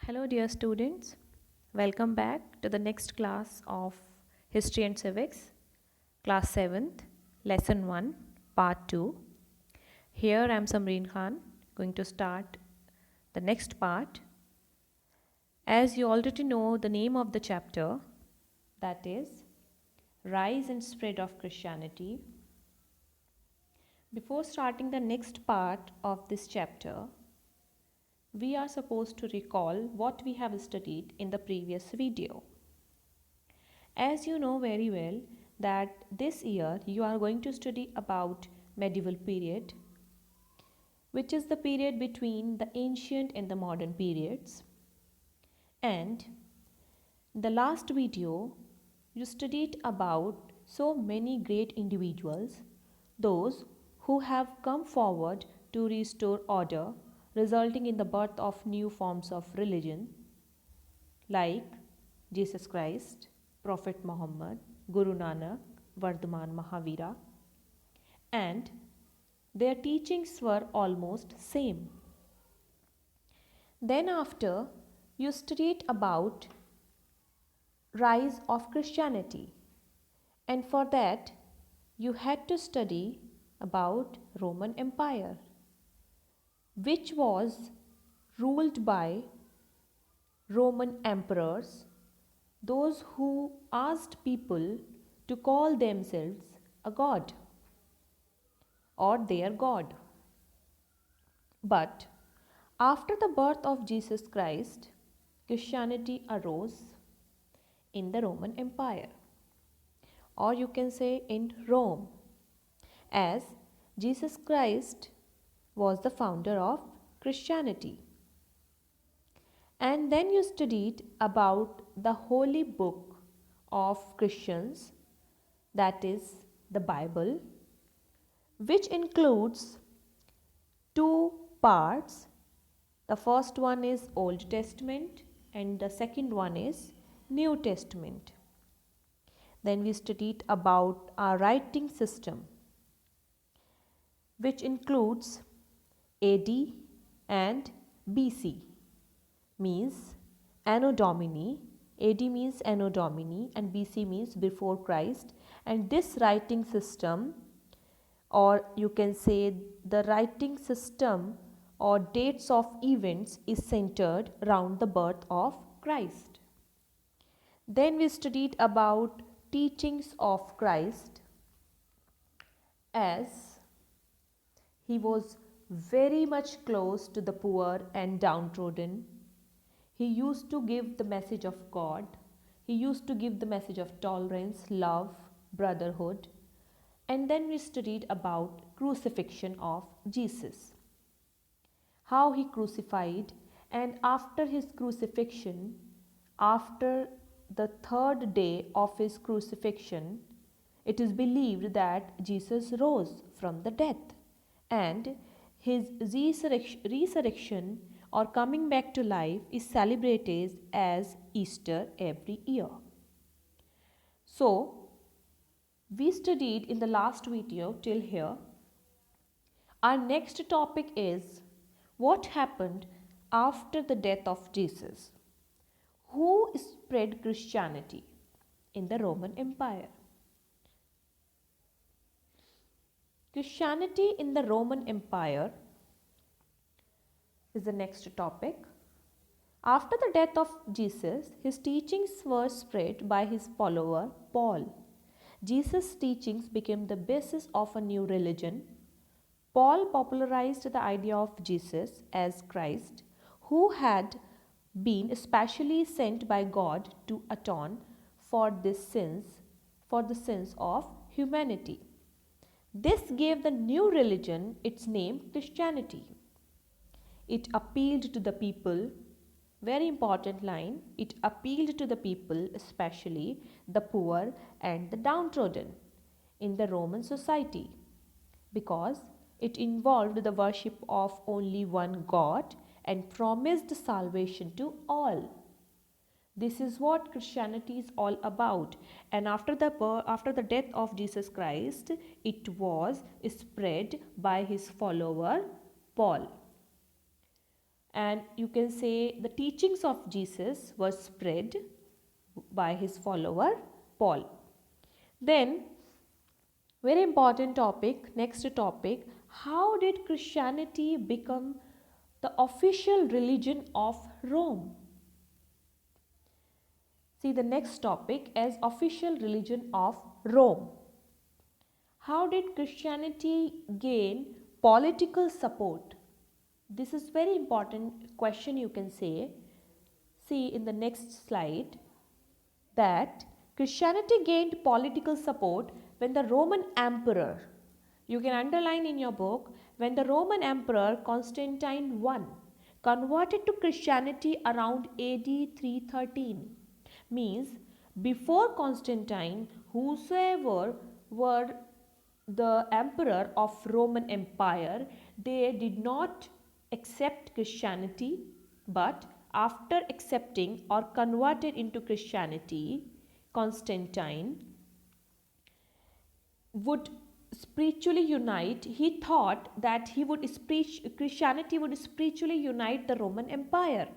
Hello, dear students. Welcome back to the next class of History and Civics, Class 7th, Lesson 1, Part 2. Here I am Samreen Khan, going to start the next part. As you already know the name of the chapter, that is Rise and Spread of Christianity. Before starting the next part of this chapter, we are supposed to recall what we have studied in the previous video. As you know very well that this year you are going to study about medieval period, which is the period between the ancient and the modern periods. And the last video you studied about so many great individuals, those who have come forward to restore order, resulting in the birth of new forms of religion like Jesus Christ, Prophet Muhammad, Guru Nanak, Vardhaman Mahavira, and their teachings were almost same. Then after you studied about rise of Christianity, and for that you had to study about Roman Empire, which was ruled by Roman emperors, those who asked people to call themselves a god or their god. But after the birth of Jesus Christ, Christianity arose in the Roman Empire, or you can say in Rome, as Jesus Christ was the founder of Christianity. And then you studied about the holy book of Christians, that is the Bible, which includes two parts. The first one is Old Testament and the second one is New Testament. Then we studied about our writing system, which includes AD and BC, means Anno Domini. AD means Anno Domini and BC means before Christ. And this writing system, or you can say the writing system or dates of events, is centered around the birth of Christ. Then we studied about teachings of Christ, as he was very much close to the poor and downtrodden. He used to give the message of God. He used to give the message of tolerance, love, brotherhood. And then we studied about crucifixion of Jesus, how he crucified, and after his crucifixion, after the third day of his crucifixion, it is believed that Jesus rose from the death, and his resurrection or coming back to life is celebrated as Easter every year. So, we studied in the last video till here. Our next topic is what happened after the death of Jesus. Who spread Christianity in the Roman Empire? Christianity in the Roman Empire is the next topic. After the death of Jesus, his teachings were spread by his follower Paul. Jesus' teachings became the basis of a new religion. Paul popularized the idea of Jesus as Christ, who had been specially sent by God to atone for the sins of humanity. This gave the new religion its name Christianity. It appealed to the people, very important line, it appealed to the people, especially the poor and the downtrodden in the Roman society, because it involved the worship of only one God and promised salvation to all. This is what Christianity is all about. And after the death of Jesus Christ, it was spread by his follower Paul. and you can say the teachings of Jesus were spread by his follower Paul. Then very important topic, next topic, how did Christianity become the official religion of Rome? See the next topic as official religion of Rome. How did Christianity gain political support? This is very important question you can say. See in the next slide that Christianity gained political support when the Roman emperor, you can underline in your book, when the Roman emperor Constantine I converted to Christianity around AD 313. Means before Constantine, whosoever were the emperor of Roman Empire, they did not accept Christianity, but after accepting or converted into Christianity, Constantine would spiritually unite. He thought that Christianity would spiritually unite the Roman Empire.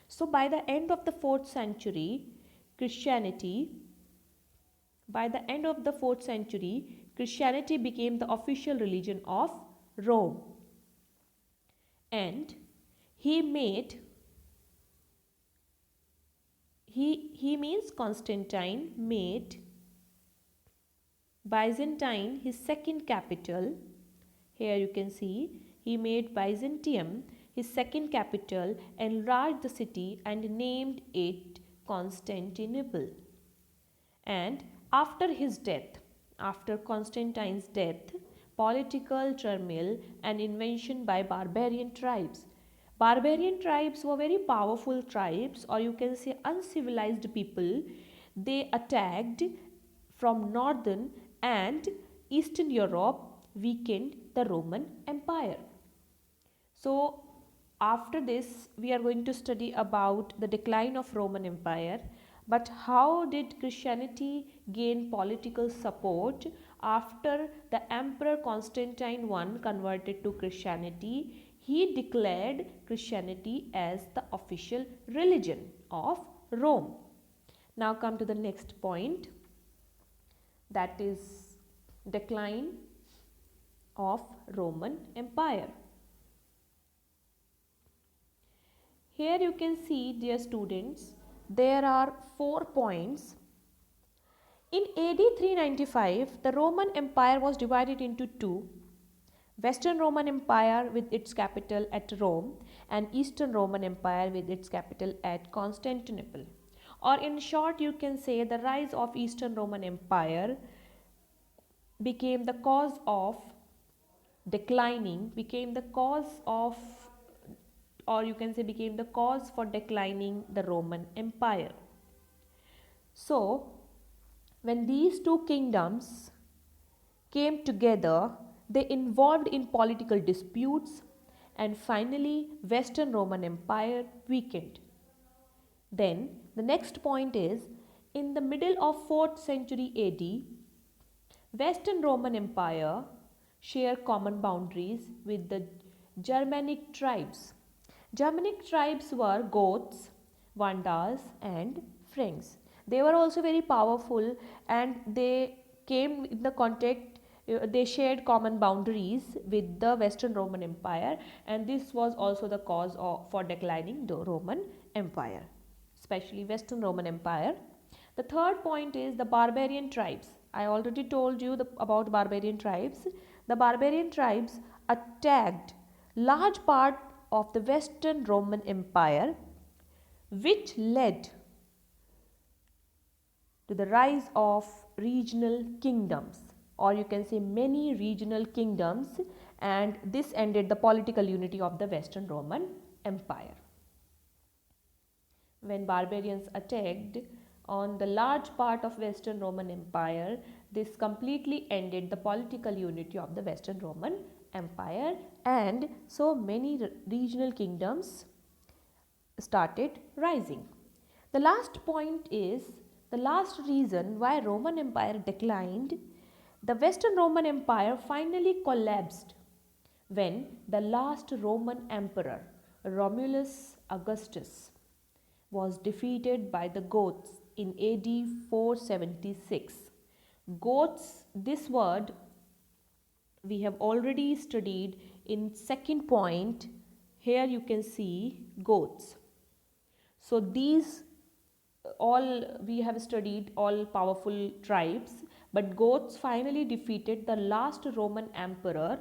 So by the end of the 4th century, Christianity became the official religion of Rome. And Constantine made Byzantine his second capital. Here you can see he made Byzantium his second capital, enlarged the city and named it Constantinople. And after Constantine's death, political turmoil and invasion by barbarian tribes. Barbarian tribes were very powerful tribes, or you can say uncivilized people. They attacked from northern and eastern Europe, weakened the Roman Empire. So after this we are going to study about the decline of Roman Empire. But how did Christianity gain political support after the Emperor Constantine I converted to Christianity? He declared Christianity as the official religion of Rome. Now come to the next point, that is decline of Roman Empire. Here you can see, dear students, there are 4 points. In AD 395, the Roman Empire was divided into two: Western Roman Empire with its capital at Rome and Eastern Roman Empire with its capital at Constantinople. Or in short, you can say the rise of Eastern Roman Empire became the cause for declining the Roman Empire. So, when these two kingdoms came together, they involved in political disputes, and finally Western Roman Empire weakened. Then the next point is, in the middle of 4th century AD, Western Roman Empire shared common boundaries with the Germanic tribes. Germanic tribes were Goths, Vandals and Franks. They were also very powerful, and they came in the contact, they shared common boundaries with the Western Roman Empire, and this was also the cause for declining the Roman Empire, especially Western Roman Empire. The third point is the barbarian tribes. I already told you about barbarian tribes. The barbarian tribes attacked large part of the Western Roman Empire, which led to the rise of regional kingdoms, or you can say many regional kingdoms, and this ended the political unity of the Western Roman Empire. When barbarians attacked on the large part of Western Roman Empire, this completely ended the political unity of the Western Roman Empire, and so many regional kingdoms started rising. The last point is the last reason why Roman Empire declined. The Western Roman Empire finally collapsed when the last Roman emperor, Romulus Augustus was defeated by the Goths in AD 476. Goths, this word we have already studied in second point. Here you can see Goths. So these all we have studied all powerful tribes, but Goths finally defeated the last Roman emperor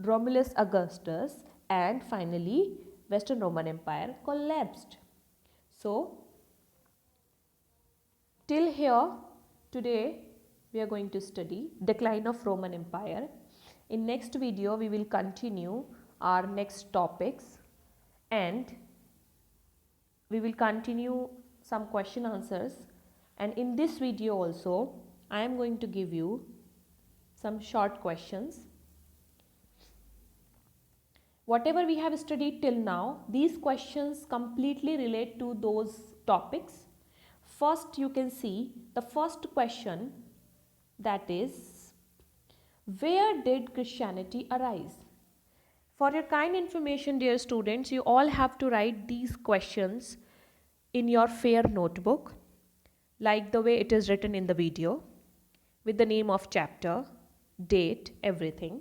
Romulus Augustus, and finally Western Roman Empire collapsed. So till here today we are going to study decline of Roman Empire. In next video we will continue our next topics, and we will continue some question answers, and in this video also I am going to give you some short questions. Whatever we have studied till now, these questions completely relate to those topics. First, you can see the first question, that is, where did Christianity arise? For your kind information, dear students, you all have to write these questions in your fair notebook, like the way it is written in the video, with the name of chapter, date, everything.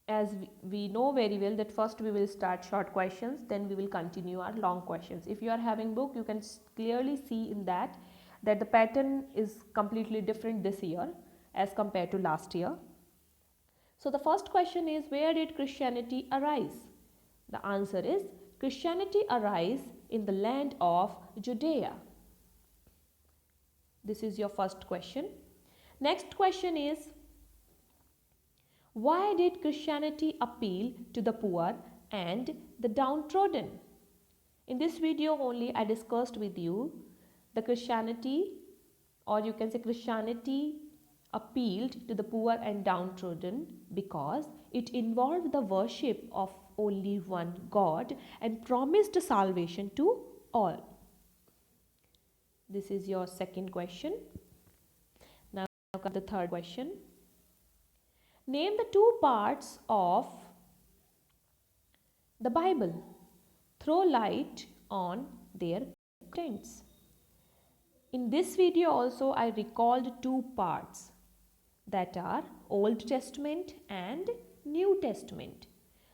As we know very well that first we will start short questions, then we will continue our long questions. If you are having book, you can clearly see in that the pattern is completely different this year as compared to last year. So the first question is, where did Christianity arise? The answer is, Christianity arise in the land of Judea. This is your first question. Next question is, why did Christianity appeal to the poor and the downtrodden? In this video only I discussed with you the Christianity, or you can say Christianity appealed to the poor and downtrodden because it involved the worship of only one God and promised salvation to all. This is your second question. Now comes the third question. Name the two parts of the Bible. Throw light on their contents. In this video also I recalled two parts, that are Old Testament and New Testament.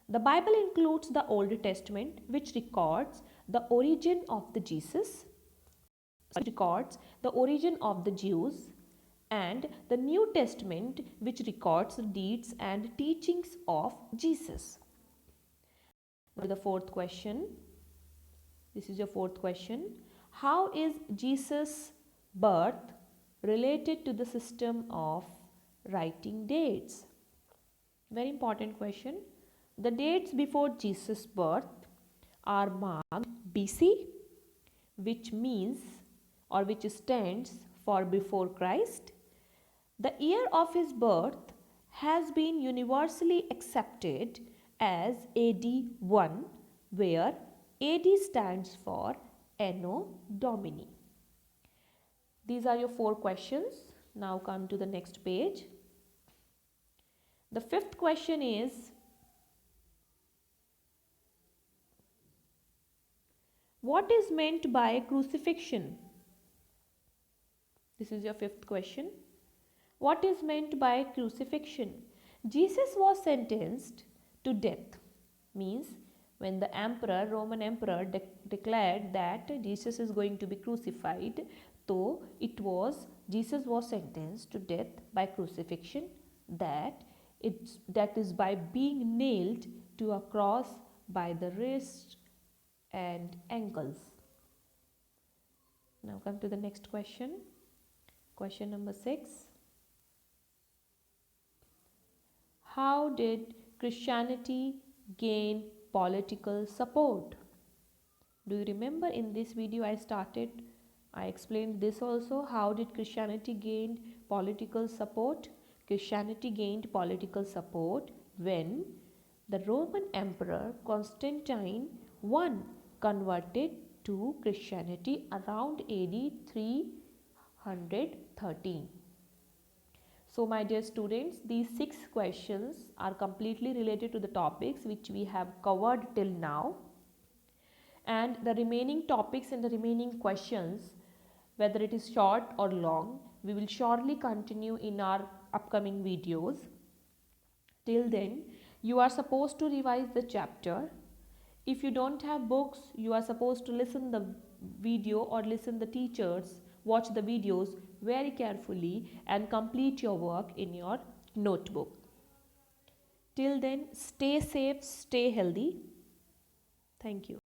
The Bible includes the Old Testament, which records the origin of the Jesus, records the origin of the Jews, and the New Testament, which records the deeds and teachings of Jesus. Now the fourth question. This is your fourth question. How is Jesus' birth related to the system of writing dates? Very important question. The dates before Jesus' birth are marked BC, which means or which stands for before Christ. The year of his birth has been universally accepted as AD 1, where AD stands for Anno Domini. These are your four questions. Now come to the next page. The fifth question is, what is meant by crucifixion? This is your fifth question. What is meant by crucifixion? Jesus was sentenced to death. Means when the emperor, Roman emperor declared that Jesus is going to be crucified, so Jesus was sentenced to death by crucifixion, that is by being nailed to a cross by the wrist and ankles. Now come to the next question. Question number 6. How did Christianity gain political support? Do you remember in this video I explained this also. How did Christianity gain political support? Christianity gained political support when the Roman Emperor Constantine I converted to Christianity around AD 313. So my dear students, these 6 questions are completely related to the topics which we have covered till now, and the remaining topics and the remaining questions, whether it is short or long, we will surely continue in our upcoming videos. Till then, you are supposed to revise the chapter. If you don't have books, you are supposed to listen the video or listen the teachers, watch the videos very carefully and complete your work in your notebook. Till then, stay safe, stay healthy. Thank you.